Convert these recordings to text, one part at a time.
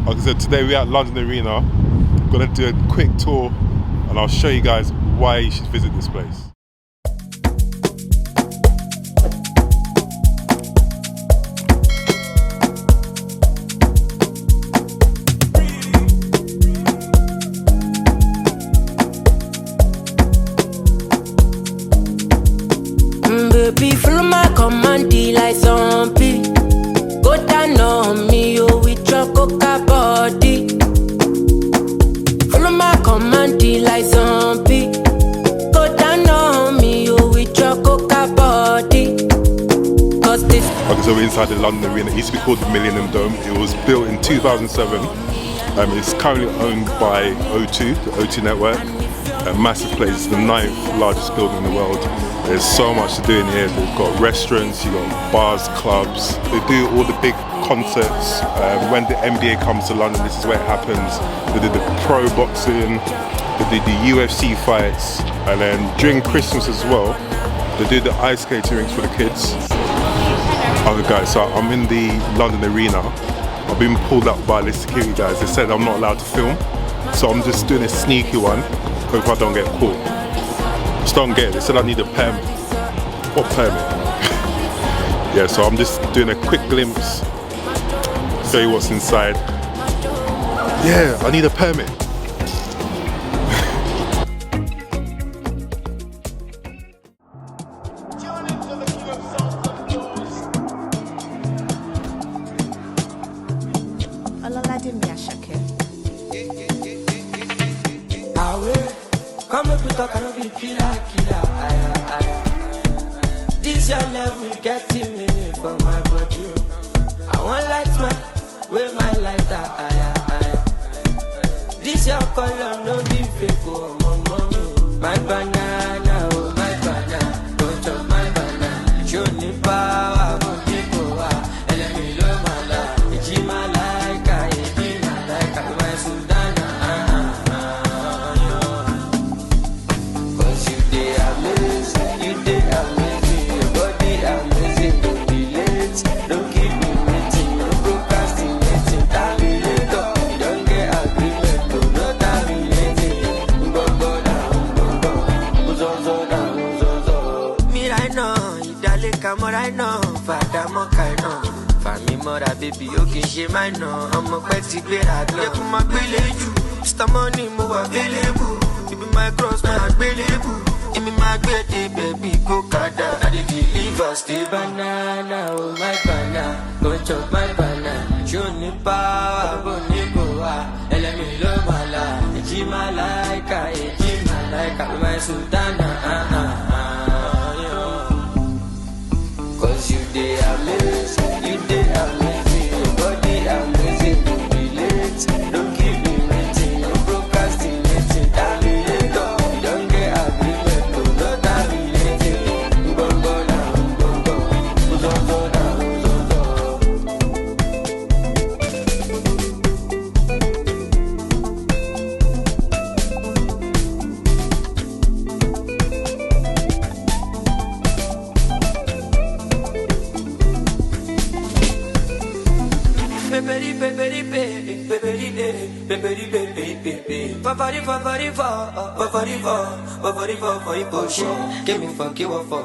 Like I said, today we're at London Arena. I'm gonna do a quick tour and I'll show you guys why you should visit this place. Baby, follow my command, like zombie. Go down on me, oh, with your coca body. Follow my command, like zombie. Go down on me, oh, with your coca body. Cause this. Okay, so we're inside the London Arena. It used to be called the Millennium Dome. It was built in 2007. It's currently owned by O2, the O2 network. A massive place. It's the 9th largest building in the world. There's so much to do in here. They've got restaurants, you've got bars, clubs. They do all the big concerts. When the NBA comes to London, this is where it happens. They did the pro boxing, they did the UFC fights, and then during Christmas as well, they do the ice skating rinks for the kids. Okay guys, so I'm in the London Arena. I've been pulled up by the security guys. They said I'm not allowed to film, so I'm just doing a sneaky one. Hope I don't get caught. Just don't get it. They said I need a permit. What permit? Yeah, so I'm just doing a quick glimpse, show you what's inside. Yeah, I need a permit. Come up with a kind of killer. This your love will get me for my body. I want light man, with my lighter. This your color, no be fake, oh mama. My banana, oh my banana, don't chop my banana. Show me power, won't take over. And let me love my life. It's my like, my Sudana. Baby, you can share my no. I'm a petty great at love. You my village, Mr. Money, more available. You be my cross, my available. Give me my baby, go kada. I did deliver, stay banana, oh my banana. Go chop my banana. Show me power, boni goa. And let me love my life. It's my like, my Sultana. Cause you they amazing, you they amazing. Don't keep me waiting, no procrastinating. Terminator, you don't get agreement, no terminating. Go down, go down. Give me fuck you up for.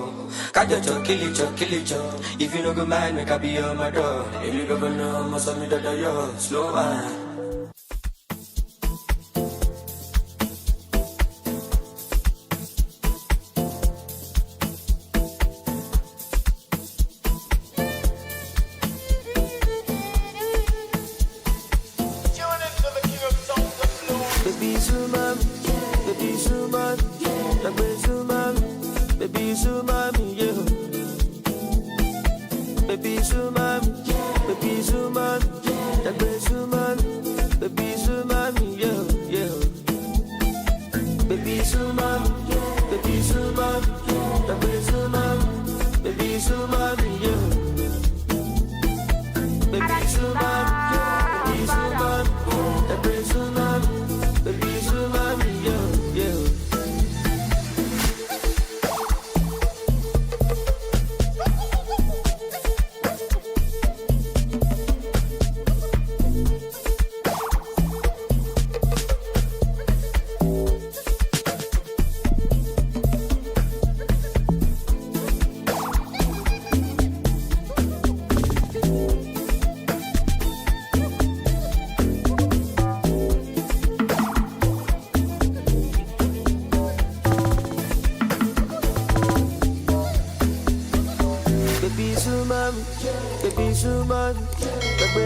Can't you kill it. If you no go mind, make I be on my door. If you don't know, must me that you're slow man.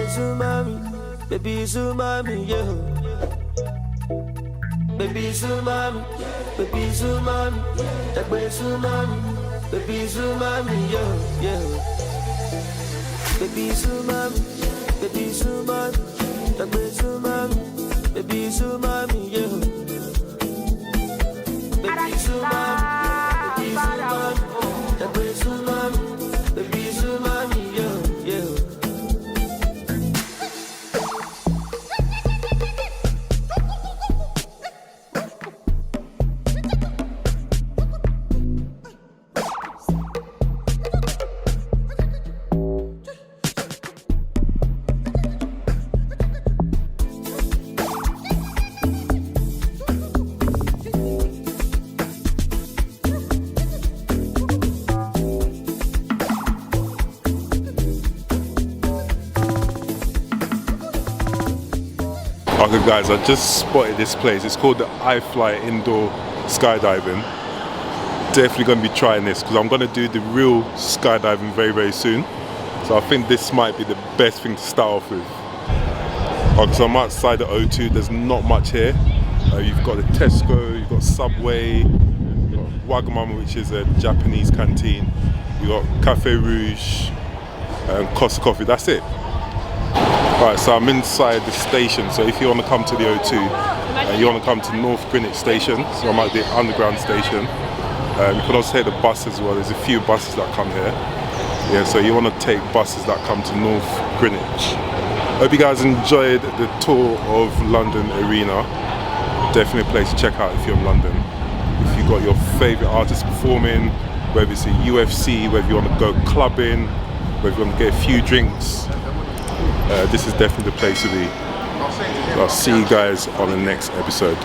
Sumami, baby Sumami, yeah. Baby Sumami, baby Sumami, Dagbe Sumami, baby Sumami, yeah. Baby Sumami, Dagbe Sumami, baby Sumami, yeah. Baby Sumami, Dagbe Sumami, baby Sumami, yeah. Okay guys, I just spotted this place. It's called the iFly Indoor Skydiving. Definitely going to be trying this because I'm going to do the real skydiving very soon. So I think this might be the best thing to start off with. Okay, so I'm outside the O2. There's not much here. You've got the Tesco, you've got Subway, you've got Wagamama, which is a Japanese canteen. You've got Cafe Rouge, and Costa Coffee. That's it. Alright, so I'm inside the station, so if you want to come to the O2, you want to come to North Greenwich Station, so I'm at the underground station. You can also take the bus as well, there's a few buses that come here. Yeah, so you want to take buses that come to North Greenwich. Hope you guys enjoyed the tour of London Arena. Definitely a place to check out if you're in London. If you've got your favourite artists performing, whether it's a UFC, whether you want to go clubbing, whether you want to get a few drinks, this is definitely the place to be. I'll see you guys on the next episode.